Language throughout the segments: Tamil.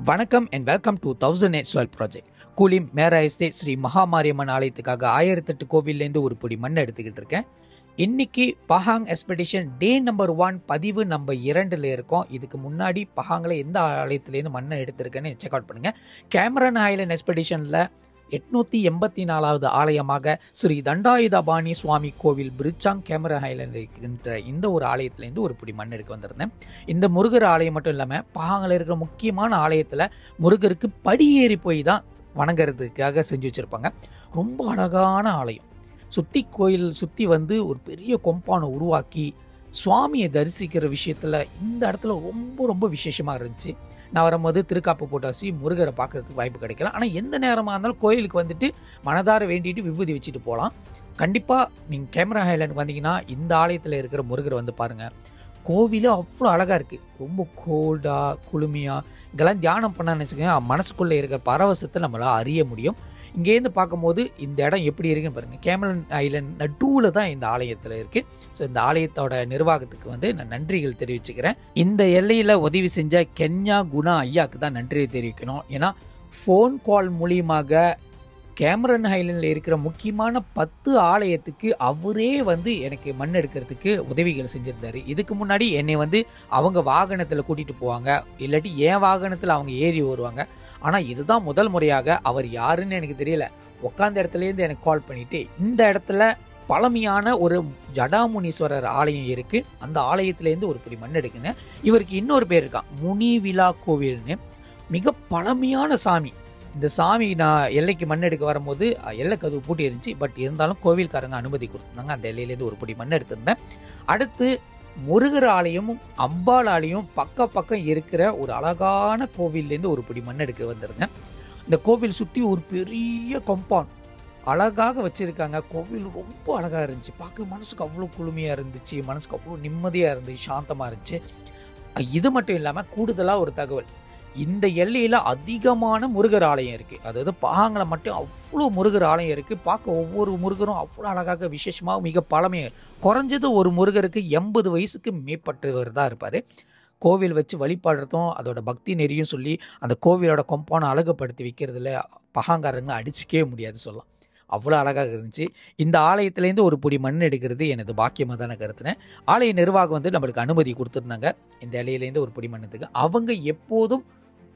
வணக்கம் and welcome to 1008 project. Kulim மேரா எஸ்டேட் ஸ்ரீ மகாமாரியம்மன் ஆலயத்துக்காக 1008 கோவில்லேருந்து ஒரு பொடி மண் எடுத்துக்கிட்டு இருக்கேன். இன்னைக்கு பஹாங் எக்ஸ்பெடிஷன் டே நம்பர் 1 பதிவு நம்பர் 2ல் இருக்கோம். இதுக்கு முன்னாடி பஹாங்கில் எந்த ஆலயத்துலேருந்து மண்ணை எடுத்திருக்கேன்னு செக் அவுட் பண்ணுங்கள். கேமரன் ஐலண்ட் எக்ஸ்பெடிஷனில் 884வது ஆலயமாக ஸ்ரீ தண்டாயுதபாணி சுவாமி கோவில் பிரிச்சாங் கேமரன் ஐலண்ட் என்ற இந்த ஒரு ஆலயத்துலேருந்து ஒரு பிடி மண் எடுக்க வந்திருந்தேன். இந்த முருகர் ஆலயம் மட்டும் இல்லாமல் பஹாங்கில் இருக்கிற முக்கியமான ஆலயத்தில் முருகருக்கு படியேறி போய் தான் வணங்குறதுக்காக செஞ்சு வச்சுருப்பாங்க. ரொம்ப அழகான ஆலயம். கோயில் சுற்றி வந்து ஒரு பெரிய கொம்பானை உருவாக்கி சுவாமியை தரிசிக்கிற விஷயத்தில் இந்த இடத்துல ரொம்ப ரொம்ப விசேஷமாக இருந்துச்சு. நான் வரும்போது திருக்காப்பு போட்டாசி முருகரை பார்க்கறதுக்கு வாய்ப்பு கிடைக்கல. ஆனால் எந்த நேரமாக இருந்தாலும் கோயிலுக்கு வந்துட்டு மனதார வேண்டிட்டு விபூதி வச்சுட்டு போகலாம். கண்டிப்பாக நீங்கள் கேமரா ஹைலாண்டுக்கு வந்தீங்கன்னா இந்த ஆலயத்தில் இருக்கிற முருகரை வந்து பாருங்கள். கோவிலே அவ்வளோ அழகாக இருக்குது. ரொம்ப கோல்டாக குளுமையாக இதெல்லாம் தியானம் பண்ணான்னு வச்சுக்கோங்க, மனசுக்குள்ளே இருக்கிற பரவசத்தை நம்மளால் அறிய முடியும். இங்கேருந்து பார்க்கும்போது இந்த இடம் எப்படி இருக்குன்னு பாருங்கள். கேமரன் ஐலண்ட் நடுவில் தான் இந்த ஆலயத்தில் இருக்குது. ஸோ இந்த ஆலயத்தோட நிர்வாகத்துக்கு வந்து நான் நன்றிகள் தெரிவிச்சுக்கிறேன். இந்த எல்லையில் உதவி செஞ்ச கென்யா குணா ஐயாவுக்கு தான் நன்றி தெரிவிக்கணும். ஏன்னா ஃபோன் கால் மூலியமாக கேமரன் ஐலண்டில் இருக்கிற முக்கியமான 10 ஆலயத்துக்கு அவரே வந்து எனக்கு மண் எடுக்கிறதுக்கு உதவிகள் செஞ்சுருந்தாரு. இதுக்கு முன்னாடி என்னை வந்து அவங்க வாகனத்தில் கூட்டிகிட்டு போவாங்க, இல்லாட்டி என் வாகனத்தில் அவங்க ஏறி வருவாங்க. ஆனால் இதுதான் முதல் முறையாக அவர் யாருன்னு எனக்கு தெரியல, உட்காந்த இடத்துலேருந்து எனக்கு கால் பண்ணிவிட்டு இந்த இடத்துல பழமையான ஒரு ஜடாமுனீஸ்வரர் ஆலயம் இருக்குது, அந்த ஆலயத்துலேருந்து ஒரு பிடி மண் எடுக்குன்னு. இவருக்கு இன்னொரு பேர் இருக்கான், முனிவிழா கோவில்னு. மிக பழமையான சாமி. இந்த சாமி நான் எல்லைக்கு மண் எடுக்க வரும்போது எல்லை கதவு பூட்டி இருந்துச்சு. பட் இருந்தாலும் கோவில்காரங்க அனுமதி கொடுத்துருந்தாங்க. அந்த எல்லையிலேருந்து ஒரு பிடி மண் எடுத்திருந்தேன். அடுத்து முருகர் ஆலயமும் அம்பாள் ஆலயம் பக்கம் இருக்கிற ஒரு அழகான கோவில்லேருந்து ஒரு பிடி மண் எடுக்க வந்திருந்தேன். இந்த கோவில் சுற்றி ஒரு பெரிய காம்பவுண்ட் அழகாக வச்சுருக்காங்க. கோவில் ரொம்ப அழகாக இருந்துச்சு. பார்க்க மனசுக்கு அவ்வளோ குளுமையாக இருந்துச்சு, மனசுக்கு அவ்வளோ நிம்மதியாக இருந்துச்சு, சாந்தமாக இருந்துச்சு. இது மட்டும் இல்லாமல் கூடுதலாக ஒரு தகவல், இந்த எல்லையில் அதிகமான முருகர் ஆலயம் இருக்குது. அதாவது பஹாங்கில் மட்டும் அவ்வளோ முருகர் ஆலயம் இருக்குது. பார்க்க ஒவ்வொரு முருகரும் அவ்வளோ அழகாக விசேஷமாக மிக பழமையாக, குறைஞ்சது ஒரு முருகருக்கு 80 வயசுக்கு மேற்பட்டவர் தான் இருப்பார். கோவில் வச்சு வழிபாடுறதும் அதோட பக்தி நெறியும் சொல்லி அந்த கோவிலோட கொம்பானை அழகுப்படுத்தி வைக்கிறதுல பஹாங்காரங்களை அடிச்சிக்கவே முடியாது சொல்லலாம். அவ்வளோ அழகாக இருந்துச்சு. இந்த ஆலயத்துலேருந்து ஒரு பிடி மண் எடுக்கிறது எனது பாக்கியமாக தானே கருத்துனேன். ஆலய நிர்வாகம் வந்து நம்மளுக்கு அனுமதி கொடுத்துருந்தாங்க இந்த இலையிலேருந்து ஒரு பிடி மண்ணத்துக்கு. அவங்க எப்போதும்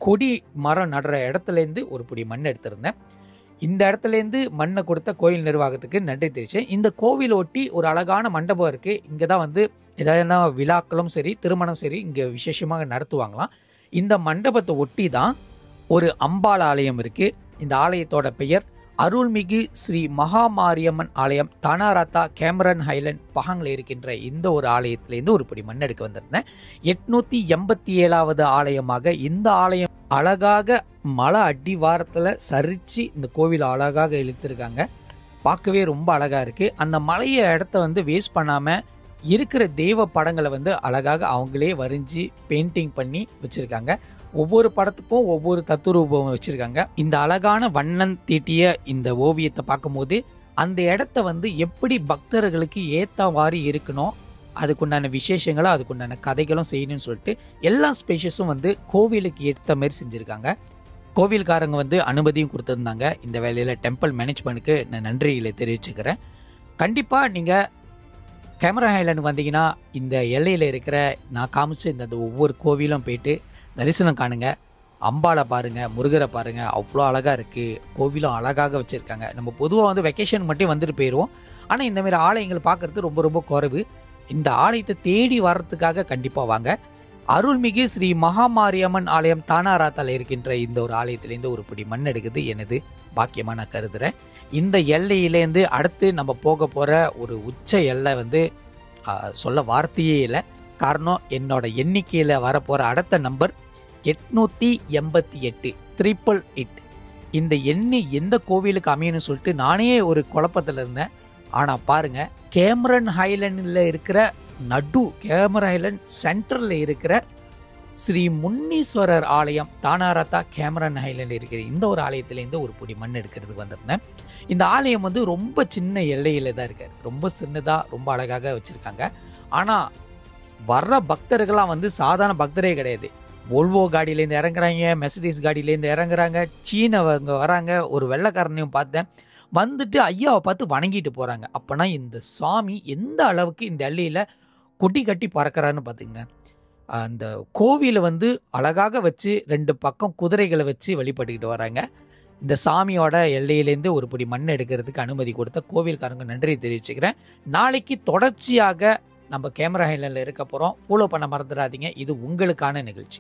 கொடி மரம் நடுற இடத்துலேருந்து ஒரு பிடி மண் எடுத்திருந்தேன். இந்த இடத்துலேருந்து மண்ணை கொடுத்த கோயில் நிர்வாகத்துக்கு நன்றி தெரிவித்தேன். இந்த கோவில் ஒட்டி ஒரு அழகான மண்டபம் இருக்குது. இங்கே தான் வந்து எதாவதுனா விழாக்களும் சரி திருமணம் சரி இங்கே விசேஷமாக நடத்துவாங்களாம். இந்த மண்டபத்தை ஒட்டி தான் ஒரு அம்பாள் ஆலயம் இருக்குது. இந்த ஆலயத்தோட பெயர் அருள்மிகு ஸ்ரீ மகாமாரியம்மன் ஆலயம், தானாராத்தா கேமரன் ஹைலண்ட் பஹாங்கில் இருக்கின்ற இந்த ஒரு ஆலயத்திலேருந்து ஒரு பிடி மண் எடுக்க வந்திருந்தேன். 887வது ஆலயமாக இந்த ஆலயம் அழகாக மலை அடிவாரத்தில் சரித்து இந்த கோவில் அழகாக இழுத்துருக்காங்க. பார்க்கவே ரொம்ப அழகாக இருக்குது. அந்த மலையை இடத்த வந்து வேஸ்ட் பண்ணாமல் இருக்கிற தெய்வ படங்களை வந்து அழகாக அவங்களே வரைஞ்சி பெயிண்டிங் பண்ணி வச்சுருக்காங்க. ஒவ்வொரு படத்துக்கும் ஒவ்வொரு தத்துரூபம் வச்சுருக்காங்க. இந்த அழகான வண்ணன் தீட்டிய இந்த ஓவியத்தை பார்க்கும்போது அந்த இடத்த வந்து எப்படி பக்தர்களுக்கு ஏற்றவாறு இருக்கணும், அதுக்குண்டான விசேஷங்களும் அதுக்குண்டான கதைகளும் செய்யணும்னு சொல்லிட்டு எல்லா ஸ்பேஷஸும் வந்து கோவிலுக்கு ஏற்ற மாதிரி செஞ்சுருக்காங்க. கோவில்காரங்க வந்து அனுமதியும் கொடுத்துருந்தாங்க. இந்த வேலையில் டெம்பிள் மேனேஜ்மெண்ட்டுக்கு நான் நன்றிகளை தெரிவிச்சுக்கிறேன். கண்டிப்பாக நீங்கள் கேமரா ஹைலாண்டுக்கு வந்தீங்கன்னா இந்த எல்லையில் இருக்கிற நான் காமிச்சு இந்த ஒவ்வொரு கோவிலும் போயிட்டு தரிசனம் காணுங்க. அம்பாளை பாருங்கள், முருகரை பாருங்கள், அவ்வளோ அழகாக இருக்குது. கோவிலும் அழகாக வச்சுருக்காங்க. நம்ம பொதுவாக வந்து வெக்கேஷன் மட்டும் வந்துட்டு போயிடுவோம். ஆனால் இந்தமாரி ஆலயங்கள் பார்க்குறது ரொம்ப ரொம்ப குறைவு. இந்த ஆலயத்தை தேடி வர்றதுக்காக கண்டிப்பாக வாங்க. அருள்மிகு ஸ்ரீ மகாமாரியம்மன் ஆலயம் தானாராத்தால் இருக்கின்ற இந்த ஒரு ஆலயத்திலேருந்து ஒரு பிடி மண் எடுக்குது எனது பாக்கியமாக நான் கருதுகிறேன். இந்த எல்லையிலேருந்து அடுத்து நம்ம போக போகிற ஒரு உச்ச எல்லை வந்து சொல்ல வார்த்தையே இல்லை. காரணம் என்னோட எண்ணிக்கையில் வரப்போகிற அடுத்த நம்பர் 888 888. இந்த எண்ணி எந்த கோவிலுக்கு அமையணும்னு சொல்லிட்டு நானே ஒரு குழப்பத்தில் இருந்தேன். ஆனால் பாருங்கள், கேமரன் ஹைலண்டில் இருக்கிற கேமரன் ஹைலண்ட் சென்டரில் இருக்கிற ஸ்ரீ முன்னீஸ்வரர் ஆலயம் தானாராத்தா கேமரன் ஹைலண்ட் இருக்கிற இந்த ஒரு ஆலயத்திலேருந்து ஒரு பிடி மண் எடுக்கிறதுக்கு வந்திருந்தேன். இந்த ஆலயம் வந்து ரொம்ப சின்ன எல்லையில் தான் இருக்காரு. ரொம்ப சின்னதாக ரொம்ப அழகாக வச்சுருக்காங்க. ஆனால் வர்ற பக்தர்கள்லாம் வந்து சாதாரண பக்தரே கிடையாது. வோல்வோ காடியிலேருந்து இறங்குறாங்க, மெர்சிடிஸ் காடியிலேருந்து இறங்குறாங்க, சீனவங்க வராங்க. ஒரு வெள்ளைக்காரனையும் பார்த்தேன், வந்துட்டு ஐயாவை பார்த்து வணங்கிட்டு போகிறாங்க. அப்போனா இந்த சாமி எந்த அளவுக்கு இந்த எல்லையில் கொட்டி கட்டி பறக்கிறான்னு பார்த்துங்க. அந்த கோவிலை வந்து அழகாக வச்சு 2 பக்கம் குதிரைகளை வச்சு வழிபட்டுக்கிட்டு வராங்க. இந்த சாமியோட எல்லையிலேருந்து ஒரு பிடி மண் எடுக்கிறதுக்கு அனுமதி கொடுத்த கோவில்காரங்க நன்றி தெரிவிச்சுக்கிறேன். நாளைக்கு தொடர்ச்சியாக நம்ம கேமரா ஹைலைனில் இருக்க போகிறோம். ஃபாலோ பண்ண மறந்துடாதீங்க. இது உங்களுக்கான நிகழ்ச்சி.